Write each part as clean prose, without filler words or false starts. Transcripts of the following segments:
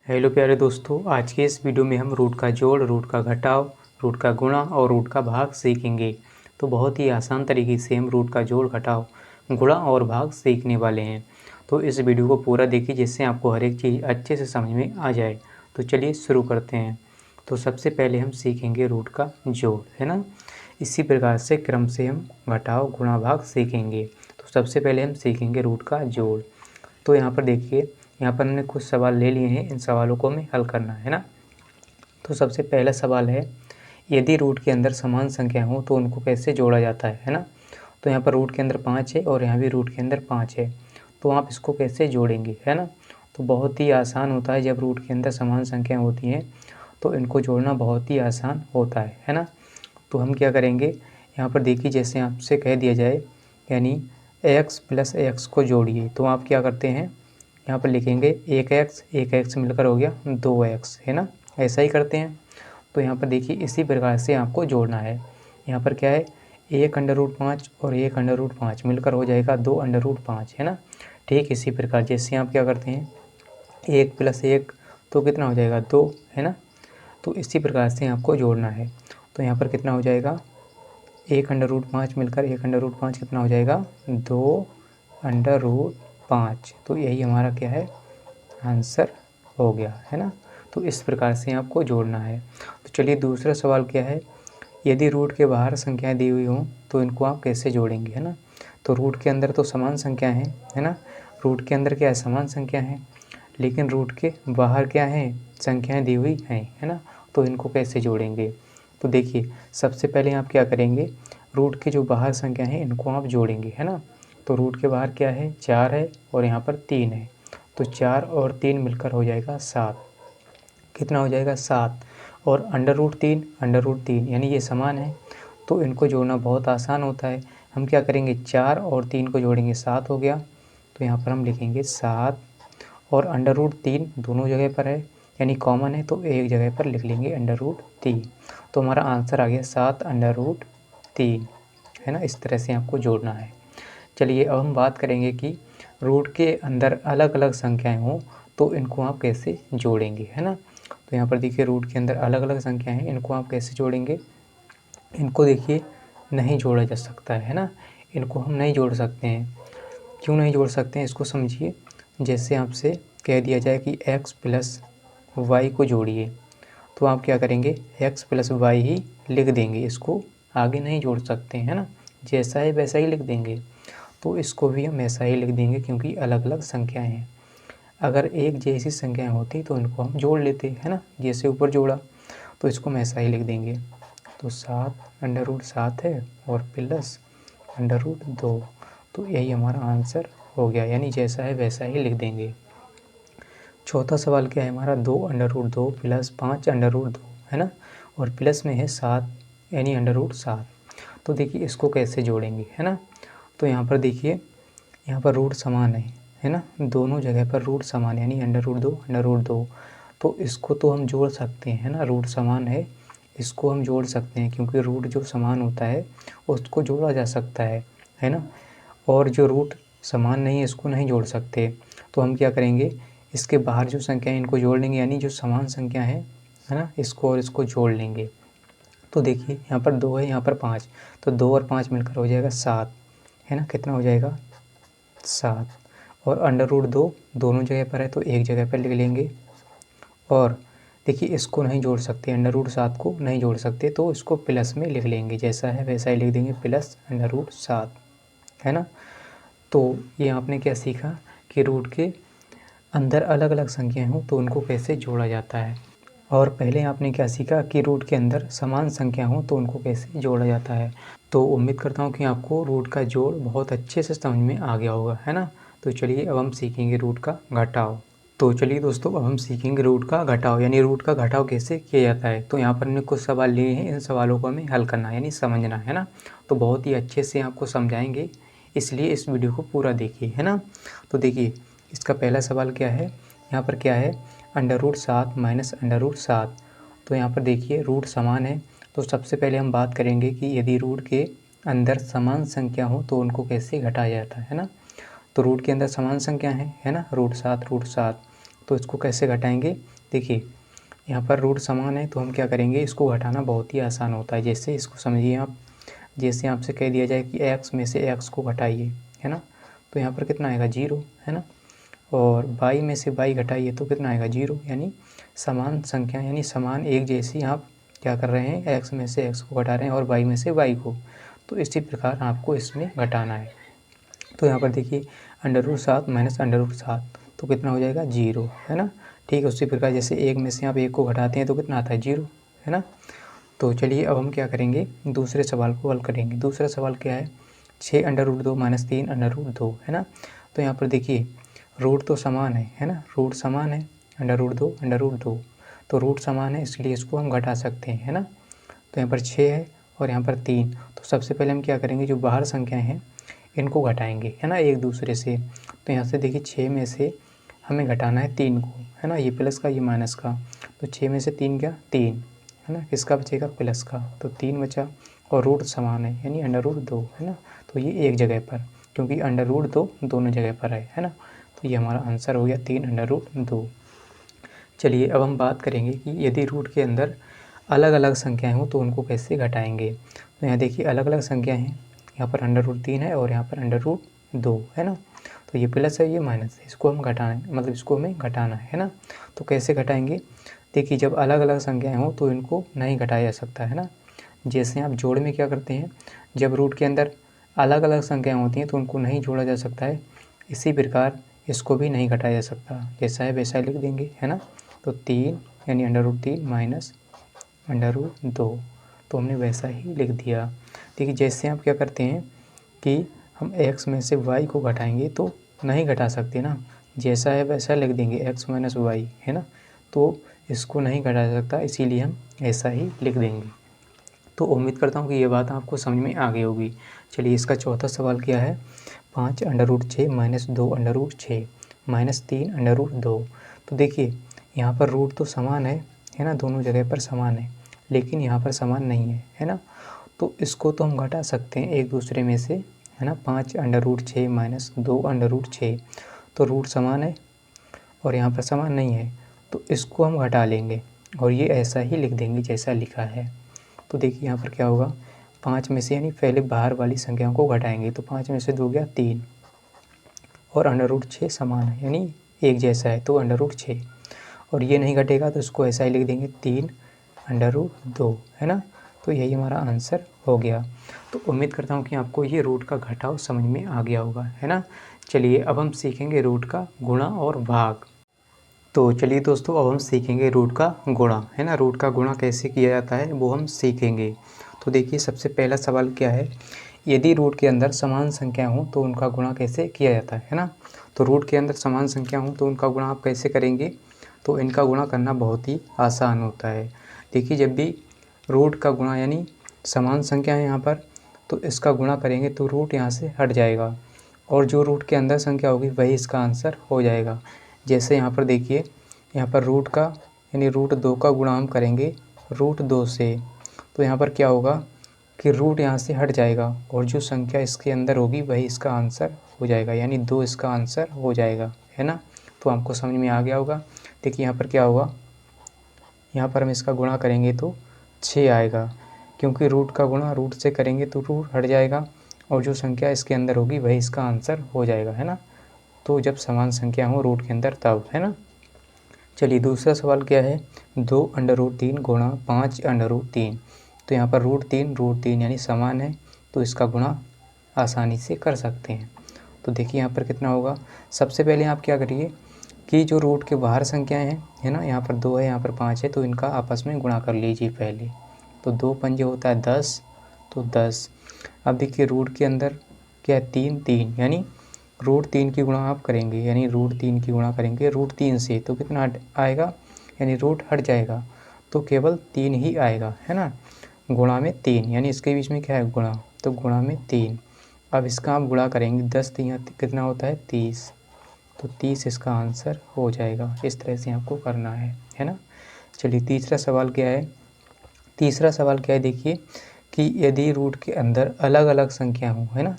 Hello प्यारे दोस्तों, आज के इस वीडियो में हम रूट का जोड़, रूट का घटाव, रूट का गुणा और रूट का भाग सीखेंगे। तो बहुत ही आसान तरीके से हम रूट का जोड़, घटाव, गुणा और भाग सीखने वाले हैं। तो इस वीडियो को पूरा देखिए जिससे आपको हर एक चीज़ अच्छे से समझ में आ जाए। तो चलिए शुरू करते हैं। तो सबसे पहले हम सीखेंगे रूट का जोड़, है ना। इसी प्रकार से क्रम से हम घटाव, गुणा, भाग सीखेंगे। तो सबसे पहले हम सीखेंगे रूट का जोड़। तो यहाँ पर देखिए, यहाँ पर हमने कुछ सवाल ले लिए हैं, इन सवालों को हमें हल करना है ना। तो सबसे पहला सवाल है, यदि रूट के अंदर समान संख्या हो तो उनको कैसे जोड़ा जाता है ना। तो यहाँ पर रूट के अंदर 5 है और यहाँ भी रूट के अंदर 5 है, तो आप इसको कैसे जोड़ेंगे, है ना। तो बहुत ही आसान होता है, जब रूट के अंदर समान संख्या होती हैं तो इनको जोड़ना बहुत ही आसान होता है ना। तो हम क्या करेंगे, यहाँ पर देखिए जैसे आपसे कह दिया जाए यानी x प्लस एक्स को जोड़िए, तो आप क्या करते हैं, यहाँ पर लिखेंगे एक एक्स मिलकर हो गया 2x, है ना। ऐसा ही करते हैं। तो यहाँ पर देखिए इसी प्रकार से आपको जोड़ना है। यहाँ पर क्या है, 1√5 और 1√5 मिलकर हो जाएगा 2√5, है ना। ठीक इसी प्रकार जैसे आप क्या करते हैं, 1 + 1 तो कितना हो जाएगा 2, है ना। तो इसी प्रकार से आपको जोड़ना है। तो यहाँ पर कितना हो जाएगा, 1√5 मिलकर 1√5 कितना हो जाएगा 2√5। तो यही हमारा क्या है, आंसर हो गया, है ना। तो इस प्रकार से आपको जोड़ना है। तो चलिए दूसरा सवाल क्या है, यदि रूट के बाहर संख्याएं दी हुई हों तो इनको आप कैसे जोड़ेंगे, है ना। तो रूट के अंदर तो समान संख्या है ना। रूट के अंदर क्या है, समान संख्या है, लेकिन रूट के बाहर क्या है, संख्याएं दी हुई हैं, है ना। तो इनको कैसे जोड़ेंगे। तो देखिए सबसे पहले आप क्या करेंगे, रूट के जो बाहर संख्या है इनको आप जोड़ेंगे, है ना। तो रूट के बाहर क्या है, 4 है और यहाँ पर 3 है। तो 4 और 3 मिलकर हो जाएगा 7। कितना हो जाएगा 7। और अंडर रूट 3 यानी ये समान है, तो इनको जोड़ना बहुत आसान होता है। हम क्या करेंगे, 4 और 3 को जोड़ेंगे 7 हो गया। तो यहाँ पर हम लिखेंगे 7 और अंडर रूट 3 दोनों जगह पर है यानी कॉमन है, तो एक जगह पर लिख लेंगे अंडर रूट 3। तो हमारा आंसर आ गया 7 अंडर रूट 3, है ना। इस तरह से आपको जोड़ना है। चलिए अब हम बात करेंगे कि रूट के अंदर अलग अलग संख्याएं हों तो इनको आप कैसे जोड़ेंगे, है ना। तो यहाँ पर देखिए रूट के अंदर अलग अलग संख्याएं हैं, इनको आप कैसे जोड़ेंगे। इनको देखिए नहीं जोड़ा जा सकता है ना। इनको हम नहीं जोड़ सकते हैं। क्यों नहीं जोड़ सकते हैं, इसको समझिए। जैसे आपसे कह दिया जाए कि x + y को जोड़िए, तो आप क्या करेंगे, x + y ही लिख देंगे, इसको आगे नहीं जोड़ सकते हैं ना। जैसा है वैसा ही लिख देंगे। तो इसको भी हम ऐसा ही लिख देंगे क्योंकि अलग अलग संख्याएं हैं। अगर एक जैसी संख्याएं होती तो इनको हम जोड़ लेते, है ना। जैसे ऊपर जोड़ा, तो इसको हम ऐसा ही लिख देंगे। तो 7 अंडर रूट 7 है और प्लस अंडर रूट 2। तो यही हमारा आंसर हो गया, यानी जैसा है वैसा ही लिख देंगे। चौथा सवाल क्या है हमारा, 2 under root 2 plus 5 under root 2, है ना। और प्लस में है 7 यानी अंडर रूट 7। तो देखिए इसको कैसे जोड़ेंगे, है ना। तो यहाँ पर देखिए, यहाँ पर रूट समान है ना। दोनों जगह पर रूट समान यानी अंडर रूट 2। तो इसको तो हम जोड़ सकते हैं, है ना। रूट समान है, इसको हम जोड़ सकते हैं क्योंकि रूट जो समान होता है उसको जोड़ा जा सकता है ना। और जो रूट समान नहीं है इसको नहीं जोड़ सकते। तो हम क्या करेंगे, इसके बाहर जो संख्या है इनको जोड़ लेंगे, यानी जो समान संख्या है ना, इसको और इसको जोड़ लेंगे। तो देखिए यहाँ पर 2 है, यहाँ पर 5, तो 2 और 5 मिलकर हो जाएगा 7, है ना। कितना हो जाएगा 7। और अंडर रूट 2 दोनों जगह पर है तो एक जगह पर लिख लेंगे। और देखिए इसको नहीं जोड़ सकते, अंडर रूट 7 को नहीं जोड़ सकते, तो इसको प्लस में लिख लेंगे, जैसा है वैसा ही लिख देंगे, प्लस अंडर रूट 7, है ना। तो ये आपने क्या सीखा कि रूट के अंदर अलग अलग संख्याएं हों तो उनको कैसे जोड़ा जाता है। और पहले आपने क्या सीखा कि रूट के अंदर समान संख्या हो तो उनको कैसे जोड़ा जाता है। तो उम्मीद करता हूँ कि आपको रूट का जोड़ बहुत अच्छे से समझ में आ गया होगा, है ना। तो चलिए अब हम सीखेंगे रूट का घटाव। तो चलिए दोस्तों अब हम सीखेंगे रूट का घटाव, यानी रूट का घटाव कैसे किया जाता है। तो यहाँ पर हमने कुछ सवाल लिए हैं, इन सवालों को हमें हल करना है यानी समझना है ना। तो बहुत ही अच्छे से आपको समझाएंगे, इसलिए इस वीडियो को पूरा देखिए, है ना। तो देखिए इसका पहला सवाल क्या है, यहाँ पर क्या है, under root 7 minus under root 7। तो यहाँ पर देखिए रूट समान है, तो सबसे पहले हम बात करेंगे कि यदि रूट के अंदर समान संख्या हो तो उनको कैसे घटाया जाता है ना। तो रूट के अंदर समान संख्या है ना, रूट 7 रूट 7। तो इसको कैसे घटाएंगे? देखिए यहाँ पर रूट समान है तो हम क्या करेंगे, इसको घटाना बहुत ही आसान होता है। जैसे इसको समझिए आप, जैसे आपसे कह दिया जाए कि x में से x को घटाइए, है ना, तो यहाँ पर कितना आएगा 0, है ना, और y में से y घटाइए तो कितना आएगा 0। यानी समान संख्या यानी समान एक जैसी आप क्या कर रहे हैं, x में से x को घटा रहे हैं और y में से y को। तो इसी प्रकार आपको इसमें घटाना है। तो यहाँ पर देखिए √7 माइनस √7 तो कितना हो जाएगा 0, है ना। ठीक है, उसी प्रकार जैसे 1 में से आप 1 को घटाते हैं तो कितना आता है 0, है ना। तो चलिए अब हम क्या करेंगे, दूसरे सवाल को हल करेंगे। दूसरा सवाल क्या है, 6 √2 माइनस 3 √2, है ना। तो यहाँ पर देखिए रूट तो समान है ना, रूट समान है, √2 तो रूट समान है, इसलिए इसको हम घटा सकते हैं, है ना। तो यहाँ पर 6 है और यहाँ पर 3, तो सबसे पहले हम क्या करेंगे, जो बाहर संख्याएँ हैं इनको घटाएंगे, है ना, एक दूसरे से। तो यहाँ से देखिए 6 में से हमें घटाना है 3 को, है ना, ये प्लस का ये माइनस का। तो 6 में से 3 क्या 3, है ना, किसका बचेगा प्लस का, तो 3 बचा। और रूट समान है यानी √2, है ना, तो ये एक जगह पर, क्योंकि √2 दोनों जगह पर है ना। तो ये हमारा आंसर हो गया 3√2। चलिए अब हम बात करेंगे कि यदि रूट के अंदर अलग अलग संख्याएँ हों तो उनको कैसे घटाएंगे। तो यहाँ देखिए अलग अलग संख्या हैं, यहाँ पर √3 है और यहाँ पर √2, है ना। तो ये प्लस है ये माइनस है, इसको हम घटाएं, मतलब इसको हमें घटाना है ना। तो कैसे घटाएंगे, देखिए जब अलग अलग संख्याएं हों तो इनको नहीं घटाया जा सकता, है ना। जैसे आप जोड़ में क्या करते हैं, जब रूट के अंदर अलग अलग संख्याएं होती हैं तो उनको नहीं जोड़ा जा सकता है, इसी प्रकार इसको भी नहीं घटाया जा सकता, जैसा है वैसा लिख देंगे, है ना। तो 3 यानी √3 माइनस √2, तो हमने वैसा ही लिख दिया। देखिए जैसे आप क्या करते हैं कि हम x में से y को घटाएंगे तो नहीं घटा सकते ना, जैसा है वैसा लिख देंगे x माइनस वाई, है ना। तो इसको नहीं घटा सकता, इसीलिए हम ऐसा ही लिख देंगे। तो उम्मीद करता हूँ कि ये बात आपको समझ में आ गई होगी। चलिए इसका चौथा सवाल क्या है, 5 √6 माइनस 2 √6 माइनस 3 √2। तो देखिए यहाँ पर रूट तो समान है ना, दोनों जगह पर समान है, लेकिन यहाँ पर समान नहीं है ना। तो इसको तो हम घटा सकते हैं एक दूसरे में से, है ना। 5 √6 माइनस 2 √6, तो रूट समान है और यहाँ पर समान नहीं है, तो इसको हम घटा लेंगे और ये ऐसा ही लिख देंगे जैसा लिखा है। तो देखिए यहाँ पर क्या होगा, 5 में से यानी पहले बाहर वाली संख्याओं को घटाएंगे, तो 5 में से 2 गया 3 और √6 समान है यानी एक जैसा है, तो √6, और ये नहीं घटेगा तो इसको ऐसा ही लिख देंगे 3 √2, है ना। तो यही हमारा आंसर हो गया। तो उम्मीद करता हूँ कि आपको ये रूट का घटाव समझ में आ गया होगा, है ना। चलिए अब हम सीखेंगे रूट का गुणा और भाग। तो चलिए दोस्तों अब हम सीखेंगे रूट का गुणा, है ना। रूट का गुणा कैसे किया जाता है वो हम सीखेंगे। तो देखिए सबसे पहला सवाल क्या है, यदि रूट के अंदर समान संख्या हो तो उनका गुणा कैसे किया जाता है ना। तो रूट के अंदर समान संख्या हो तो उनका गुणा आप कैसे करेंगे, तो इनका गुणा करना बहुत ही आसान होता है। देखिए जब भी रूट का गुणा यानी समान संख्या है यहाँ पर, तो इसका गुणा करेंगे तो रूट यहाँ से हट जाएगा और जो रूट के अंदर संख्या होगी वही इसका आंसर हो जाएगा। जैसे यहाँ पर देखिए, यहाँ पर रूट का यानी √2 का गुणा हम करेंगे √2 से, तो यहाँ पर क्या होगा कि रूट यहाँ से हट जाएगा और जो संख्या इसके अंदर होगी वही इसका आंसर हो जाएगा, यानी 2 इसका आंसर हो जाएगा, है ना। तो आपको समझ में आ गया होगा। देखिए यहाँ पर क्या होगा, यहाँ पर हम इसका गुणा करेंगे तो 6 आएगा, क्योंकि रूट का गुणा रूट से करेंगे तो रूट हट जाएगा और जो संख्या इसके अंदर होगी वही इसका आंसर हो जाएगा, है ना। तो जब समान संख्या हो रूट के अंदर तब, है ना। चलिए दूसरा सवाल क्या है, 2 √3 गुणा 5 √3। तो यहाँ पर √3 यानी समान है, तो इसका गुणा आसानी से कर सकते हैं। तो देखिए यहाँ पर कितना होगा, सबसे पहले आप क्या करिए कि जो रूट के बाहर संख्याएं हैं, है ना, यहाँ पर 2 है यहाँ पर 5 है, तो इनका आपस में गुणा कर लीजिए पहले। तो 2 पंजे होता है 10, तो 10। अब देखिए रूट के अंदर क्या है 3 यानी √3 की गुणा आप करेंगे, यानी √3 की गुणा करेंगे √3 से, तो कितना आएगा, यानी रूट हट जाएगा तो केवल 3 ही आएगा, है ना। गुणा में 3 यानी इसके बीच में क्या है गुणा, तो गुणा में 3। अब इसका आप गुणा करेंगे 10 3 कितना होता है 30, तो 30 इसका आंसर हो जाएगा। इस तरह से आपको करना है ना। चलिए तीसरा सवाल क्या है, तीसरा सवाल क्या है देखिए कि यदि रूट के अंदर अलग अलग संख्या हो, है ना,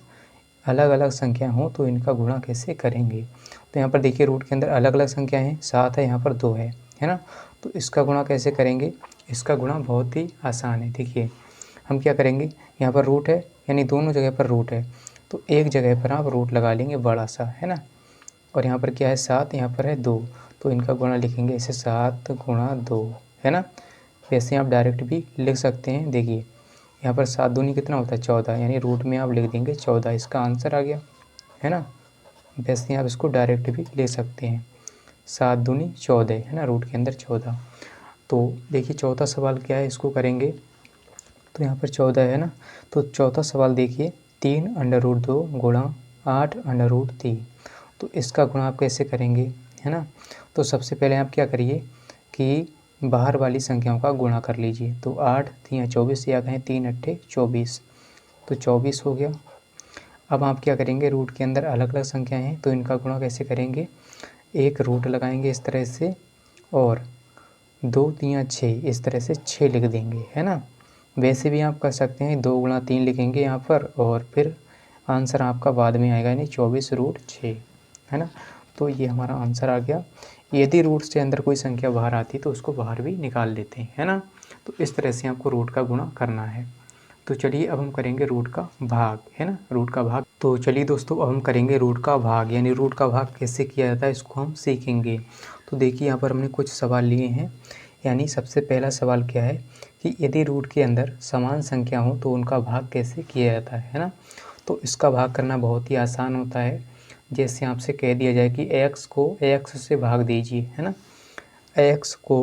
अलग अलग संख्या हो तो इनका गुणा कैसे करेंगे। तो यहाँ पर देखिए रूट के अंदर अलग अलग संख्या हैं, 7 है, यहाँ पर 2 है ना। तो इसका गुणा कैसे करेंगे? इसका गुणा बहुत ही आसान है। देखिए हम क्या करेंगे, यहाँ पर रूट है यानी दोनों जगह पर रूट है, तो एक जगह पर आप रूट लगा लेंगे बड़ा सा, है ना। और यहाँ पर क्या है 7, यहाँ पर है 2, तो इनका गुणा लिखेंगे ऐसे 7 गुणा 2, है ना। वैसे आप डायरेक्ट भी लिख सकते हैं। देखिए यहाँ पर 7 दूनी कितना होता है 14, यानी रूट में आप लिख देंगे 14, इसका आंसर आ गया, है ना। वैसे आप इसको डायरेक्ट भी ले सकते हैं, 7 दूनी 14, है ना, रूट के अंदर 14। तो देखिए चौथा सवाल क्या है, इसको करेंगे तो यहाँ पर 14 है ना। तो चौथा सवाल देखिए 3√2 गुणा 8√3, तो इसका गुणा आप कैसे करेंगे, है ना। तो सबसे पहले आप क्या करिए कि बाहर वाली संख्याओं का गुणा कर लीजिए। तो 8 3 24 या कहें 3 8 24, तो 24 हो गया। अब आप क्या करेंगे, रूट के अंदर अलग अलग संख्याएं हैं, तो इनका गुणा कैसे करेंगे, एक रूट लगाएंगे इस तरह से, और 2 3 6 इस तरह से 6 लिख देंगे, है ना। वैसे भी आप कर सकते हैं 2 गुणा 3 लिखेंगे यहाँ पर, और फिर आंसर आपका बाद में आएगा, यानी 24√6, है ना। तो ये हमारा आंसर आ गया। यदि रूट से अंदर कोई संख्या बाहर आती तो उसको बाहर भी निकाल लेते हैं, है ना। तो इस तरह से आपको रूट का गुणा करना है। तो चलिए अब हम करेंगे रूट का भाग, है ना, रूट का भाग। तो चलिए दोस्तों अब हम करेंगे रूट का भाग, यानी रूट का भाग कैसे किया जाता है इसको हम सीखेंगे। तो देखिए यहाँ पर हमने कुछ सवाल लिए हैं, यानी सबसे पहला सवाल क्या है कि यदि रूट के अंदर समान संख्या हो तो उनका भाग कैसे किया जाता है ना। तो इसका भाग करना बहुत ही आसान होता है। जैसे आपसे कह दिया जाए कि x को x से भाग दीजिए, है ना, x को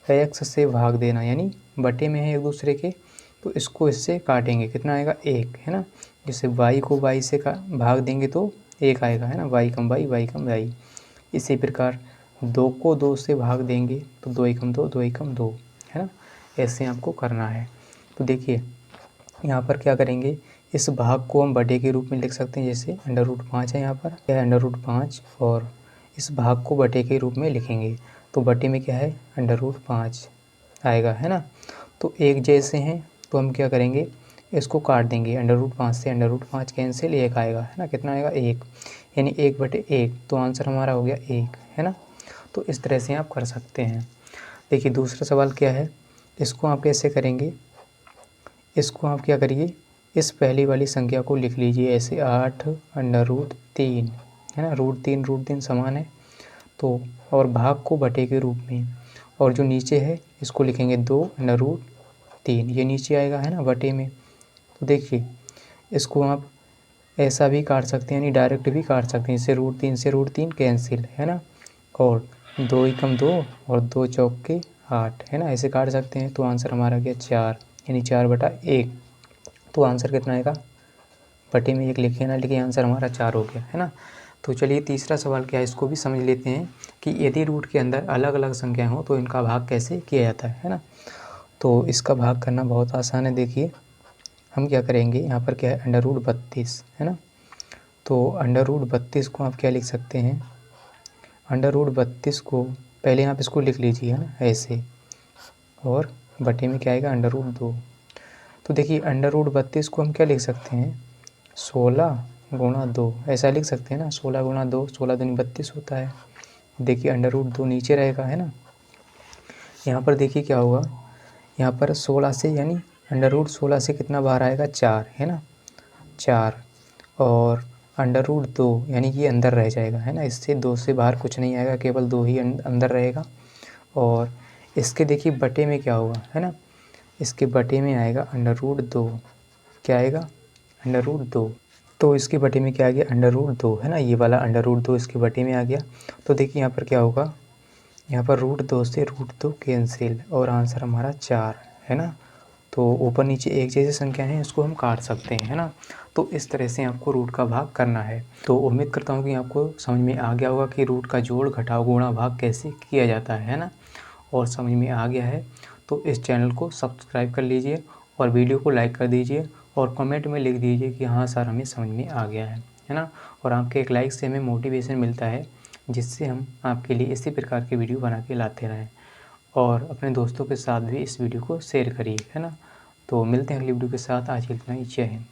x से भाग देना, यानी बटे में है एक दूसरे के, तो इसको इससे काटेंगे, कितना आएगा 1, है ना। जैसे y को y से भाग देंगे तो 1 आएगा, है ना, y कम y। इसी प्रकार 2 को 2 से भाग देंगे तो 2 एकम 2, 2 एकम 2, है ना। ऐसे आपको करना है। तो देखिए यहाँ पर क्या करेंगे, इस भाग को हम बटे के रूप में लिख सकते हैं, जैसे √5 है, यहाँ पर क्या है √5, और इस भाग को बटे के रूप में लिखेंगे, तो बटे में क्या है √5 आएगा, है ना। तो एक जैसे हैं तो हम क्या करेंगे, इसको काट देंगे, √5 से √5 कैंसिल, 1 आएगा, है ना, कितना आएगा 1, यानी 1/1, तो आंसर हमारा हो गया 1, है ना। तो इस तरह से आप कर सकते हैं। देखिए दूसरा सवाल क्या है, इसको आप कैसे करेंगे, इसको आप क्या करिए, इस पहली वाली संख्या को लिख लीजिए ऐसे 8√3, है ना, √3 समान है, तो और भाग को बटे के रूप में, और जो नीचे है इसको लिखेंगे 2√3, ये नीचे आएगा, है ना, बटे में। तो देखिए इसको आप ऐसा भी काट सकते हैं, यानी डायरेक्ट भी काट सकते हैं, इससे √3 से √3 कैंसिल, है ना, और 2 एकम 2 और 2 चौके 8, है ना, ऐसे काट सकते हैं। तो आंसर हमारा गया 4, यानी 4/1, तो आंसर कितना आएगा, बटे में 1 लिखे ना लिखे, आंसर हमारा 4 हो गया, है ना। तो चलिए तीसरा सवाल क्या है, इसको भी समझ लेते हैं कि यदि रूट के अंदर अलग अलग संख्याएं हो तो इनका भाग कैसे किया जाता है ना। तो इसका भाग करना बहुत आसान है। देखिए हम क्या करेंगे, यहाँ पर क्या है √32, है ना। तो √32 को आप क्या लिख सकते हैं, √32 को पहले आप इसको लिख लीजिए, है ना, ऐसे, और बटे में क्या आएगा √2। तो देखिए √32 को हम क्या लिख सकते हैं, 16 गुणा 2, ऐसा लिख सकते हैं ना, 16 गुणा 2, 16 दूनी 32 होता है। देखिए √2 नीचे रहेगा, है ना। यहाँ पर देखिए क्या होगा, यहाँ पर 16 से, यानी √16 से कितना बाहर आएगा 4, है ना, 4, और √2 यानी कि अंदर रह जाएगा, है ना, इससे 2 से बाहर कुछ नहीं आएगा, केवल 2 ही अंदर रहेगा। और इसके देखिए बटे में क्या होगा, है ना, इसके बटे में आएगा √2, क्या आएगा √2, तो इसके बटे में क्या आ गया √2, है ना, ये वाला √2 इसके बटे में आ गया। तो देखिए यहाँ पर क्या होगा, यहाँ पर √2 से √2 कैंसिल, और आंसर हमारा 4, है ना। तो ऊपर नीचे एक जैसी संख्या है, इसको हम काट सकते हैं, है ना। तो इस तरह से आपको रूट का भाग करना है। तो उम्मीद करता हूँ कि आपको समझ में आ गया होगा कि रूट का जोड़ घटाव गुणा भाग कैसे किया जाता है ना, और समझ में आ गया है तो इस चैनल को सब्सक्राइब कर लीजिए और वीडियो को लाइक कर दीजिए, और कमेंट में लिख दीजिए कि हाँ सर हमें समझ में आ गया है ना। और आपके एक लाइक से हमें मोटिवेशन मिलता है, जिससे हम आपके लिए इसी प्रकार के वीडियो बना के लाते रहें। और अपने दोस्तों के साथ भी इस वीडियो को शेयर करिए, है ना। तो मिलते हैं अगली वीडियो के साथ, आज के लिए इतना ही, जय हिंद।